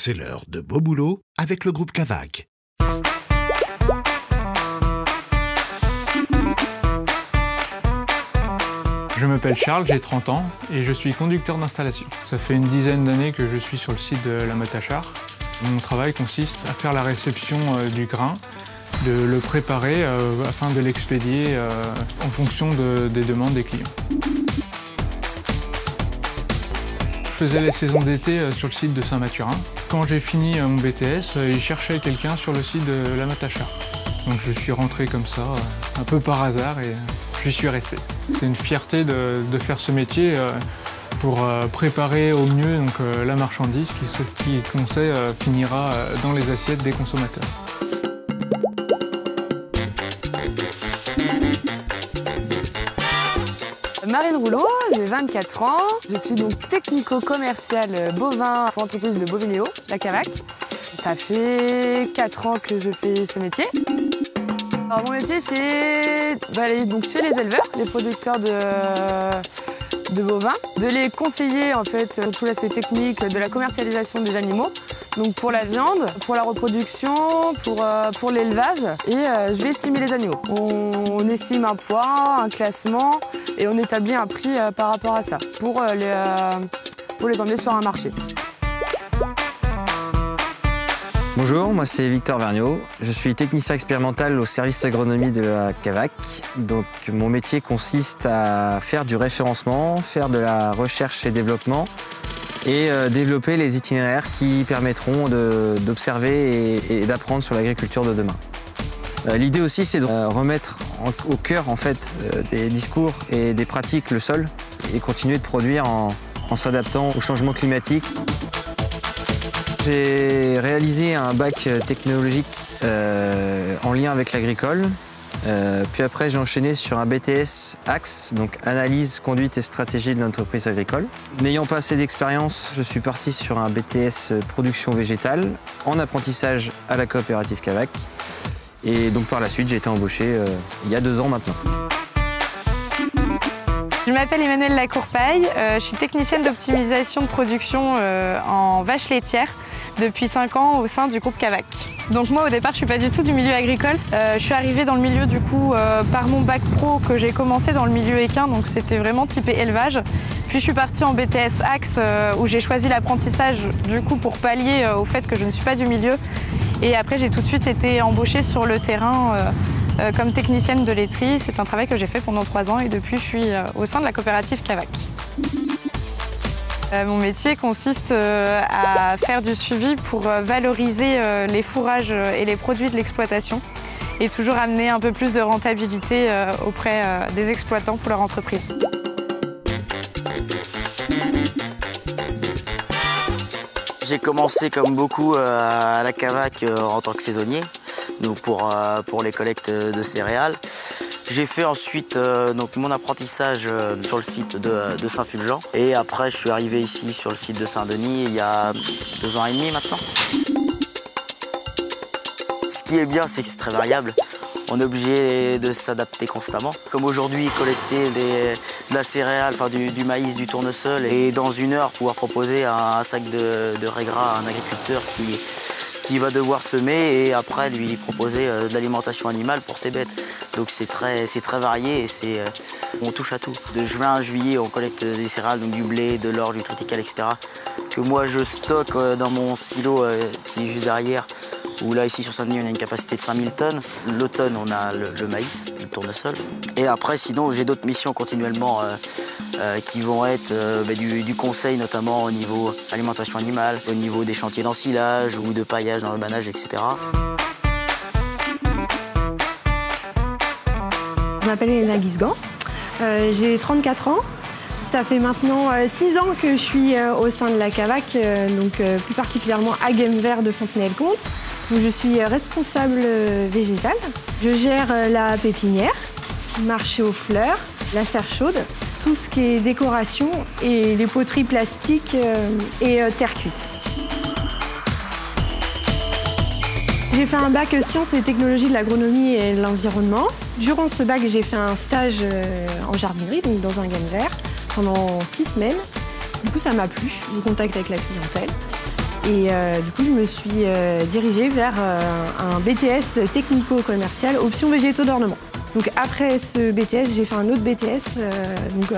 C'est l'heure de Beau Boulot avec le groupe Cavac. Je m'appelle Charles, j'ai 30 ans et je suis conducteur d'installation. Ça fait une dizaine d'années que je suis sur le site de la Matachar. Mon travail consiste à faire la réception du grain, de le préparer afin de l'expédier en fonction des demandes des clients. Je faisais les saisons d'été sur le site de Saint-Mathurin. Quand j'ai fini mon BTS, ils cherchaient quelqu'un sur le site de la Matachar. Donc je suis rentré comme ça, un peu par hasard, et j'y suis resté. C'est une fierté de faire ce métier pour préparer au mieux la marchandise qui, qu'on sait, finira dans les assiettes des consommateurs. Marine Rouleau, j'ai 24 ans. Je suis donc technico-commerciale bovin pour l'entreprise de Bovinéo, la Cavac. Ça fait 4 ans que je fais ce métier. Alors, mon métier, c'est d'aller donc chez les éleveurs, les producteurs de bovins, de les conseiller en fait sur tout l'aspect technique de la commercialisation des animaux, donc pour la viande, pour la reproduction, pour l'élevage, et je vais estimer les animaux. On estime un poids, un classement, et on établit un prix par rapport à ça pour les emmener sur un marché. Bonjour, moi c'est Victor Vergniaud. Je suis technicien expérimental au service agronomie de la Cavac. Donc mon métier consiste à faire du référencement, faire de la recherche et développement et développer les itinéraires qui permettront d'observer et d'apprendre sur l'agriculture de demain. L'idée aussi c'est de remettre au cœur en fait, des discours et des pratiques le sol et continuer de produire en s'adaptant au changement climatique. J'ai réalisé un bac technologique en lien avec l'agricole. Puis après, j'ai enchaîné sur un BTS Axe, donc analyse, conduite et stratégie de l'entreprise agricole. N'ayant pas assez d'expérience, je suis parti sur un BTS production végétale en apprentissage à la coopérative Cavac. Et donc par la suite, j'ai été embauché il y a 2 ans maintenant. Je m'appelle Emmanuelle Lacourpaille, je suis technicienne d'optimisation de production en vaches laitières depuis 5 ans au sein du groupe Cavac. Donc moi au départ je suis pas du tout du milieu agricole, je suis arrivée dans le milieu du coup par mon bac pro que j'ai commencé dans le milieu équin, donc c'était vraiment typé élevage. Puis je suis partie en BTS Axe où j'ai choisi l'apprentissage du coup pour pallier au fait que je ne suis pas du milieu. Et après j'ai tout de suite été embauchée sur le terrain comme technicienne de laiterie. C'est un travail que j'ai fait pendant 3 ans et depuis je suis au sein de la coopérative Cavac. Mon métier consiste à faire du suivi pour valoriser les fourrages et les produits de l'exploitation et toujours amener un peu plus de rentabilité auprès des exploitants pour leur entreprise. J'ai commencé comme beaucoup à la Cavac en tant que saisonnier, donc pour les collectes de céréales. J'ai fait ensuite donc mon apprentissage sur le site de Saint-Fulgent et après je suis arrivé ici sur le site de Saint-Denis il y a 2 ans et demi maintenant. Ce qui est bien, c'est que c'est très variable. On est obligé de s'adapter constamment. Comme aujourd'hui, collecter de la céréale, enfin du maïs, du tournesol et dans 1 heure pouvoir proposer un sac de raie gras à un agriculteur qui va devoir semer et après lui proposer de l'alimentation animale pour ses bêtes. Donc c'est très varié et on touche à tout. De juin à juillet, on collecte des céréales, donc du blé, de l'orge, du triticale, etc. que moi je stocke dans mon silo qui est juste derrière. Où là, ici sur Saint-Denis, on a une capacité de 5000 tonnes. L'automne, on a le maïs, le tournesol. Et après, sinon, j'ai d'autres missions continuellement qui vont être du conseil, notamment au niveau alimentation animale, au niveau des chantiers d'ensilage ou de paillage dans le manage, etc. Je m'appelle Elena Guisgan, j'ai 34 ans. Ça fait maintenant 6 ans que je suis au sein de la Cavac, plus particulièrement à Game-Vert de Fontenay-le-Comte, où je suis responsable végétale. Je gère la pépinière, marché aux fleurs, la serre chaude, tout ce qui est décoration et les poteries plastiques et terre cuite. J'ai fait un bac sciences et technologies de l'agronomie et de l'environnement. Durant ce bac, j'ai fait un stage en jardinerie, donc dans un Game-Vert, pendant 6 semaines. Du coup, ça m'a plu, le contact avec la clientèle. Et du coup, je me suis dirigée vers un BTS technico-commercial option végétaux d'ornement. Donc après ce BTS, j'ai fait un autre BTS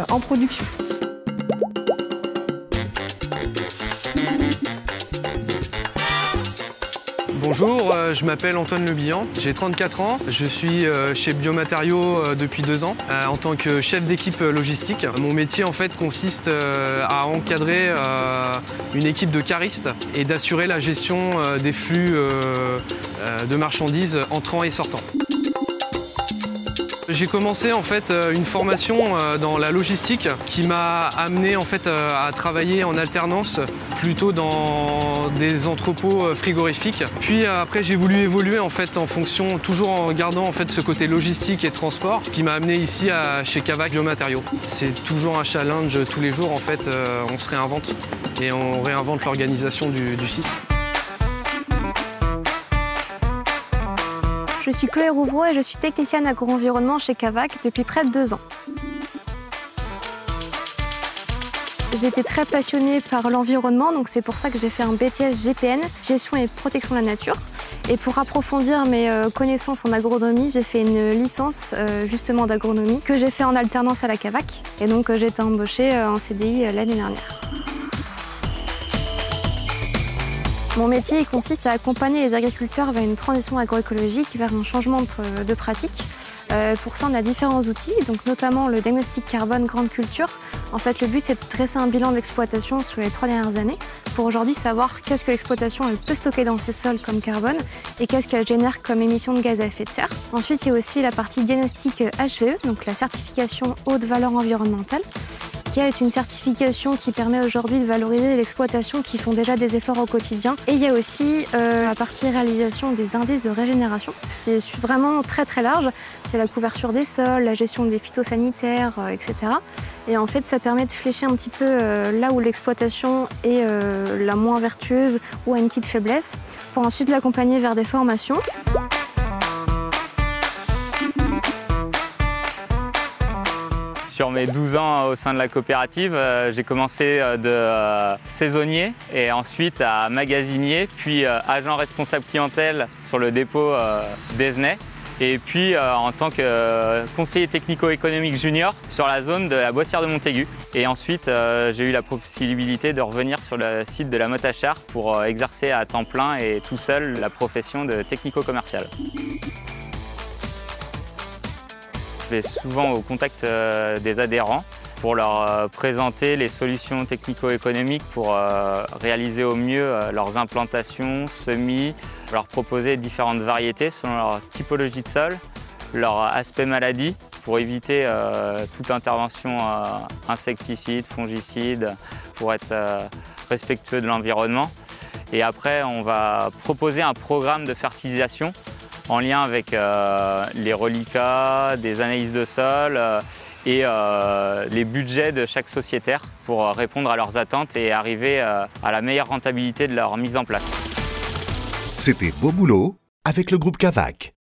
en production. Bonjour, je m'appelle Antoine Le Bihan, j'ai 34 ans, je suis chez Biomatériaux depuis 2 ans en tant que chef d'équipe logistique. Mon métier en fait consiste à encadrer une équipe de caristes et d'assurer la gestion des flux de marchandises entrant et sortant. J'ai commencé en fait une formation dans la logistique qui m'a amené en fait à travailler en alternance plutôt dans des entrepôts frigorifiques. Puis après j'ai voulu évoluer en fait en fonction, toujours en gardant en fait ce côté logistique et transport, ce qui m'a amené ici chez Cavac Biomatériaux. C'est toujours un challenge tous les jours en fait, on se réinvente et on réinvente l'organisation du site. Je suis Chloé Rouvreau et je suis technicienne agro-environnement chez Cavac depuis près de 2 ans. J'ai été très passionnée par l'environnement, donc c'est pour ça que j'ai fait un BTS GPN, Gestion et Protection de la Nature. Et pour approfondir mes connaissances en agronomie, j'ai fait une licence justement d'agronomie que j'ai fait en alternance à la Cavac. Et donc j'ai été embauchée en CDI l'année dernière. Mon métier consiste à accompagner les agriculteurs vers une transition agroécologique, vers un changement de pratique. Pour ça, on a différents outils, donc notamment le diagnostic carbone grande culture. En fait, le but, c'est de dresser un bilan d'exploitation sur les 3 dernières années pour aujourd'hui savoir qu'est-ce que l'exploitation peut stocker dans ses sols comme carbone et qu'est-ce qu'elle génère comme émissions de gaz à effet de serre. Ensuite, il y a aussi la partie diagnostic HVE, donc la certification haute valeur environnementale, qui est une certification qui permet aujourd'hui de valoriser l'exploitation qui font déjà des efforts au quotidien. Et il y a aussi la partie réalisation des indices de régénération. C'est vraiment très très large. C'est la couverture des sols, la gestion des phytosanitaires, etc. Et en fait, ça permet de flécher un petit peu là où l'exploitation est la moins vertueuse ou a une petite faiblesse, pour ensuite l'accompagner vers des formations. Sur mes 12 ans au sein de la coopérative, j'ai commencé de saisonnier et ensuite à magasinier, puis agent responsable clientèle sur le dépôt d'Esnay. Et puis en tant que conseiller technico-économique junior sur la zone de la Boissière de Montaigu. Et ensuite, j'ai eu la possibilité de revenir sur le site de la Motte-à-Char pour exercer à temps plein et tout seul la profession de technico-commercial. Je vais souvent au contact des adhérents pour leur présenter les solutions technico-économiques pour réaliser au mieux leurs implantations, semis, leur proposer différentes variétés selon leur typologie de sol, leur aspect maladie pour éviter toute intervention insecticide, fongicide, pour être respectueux de l'environnement. Et après, on va proposer un programme de fertilisation en lien avec les reliquats, des analyses de sol et les budgets de chaque sociétaire pour répondre à leurs attentes et arriver à la meilleure rentabilité de leur mise en place. C'était Beau Boulot avec le groupe Cavac.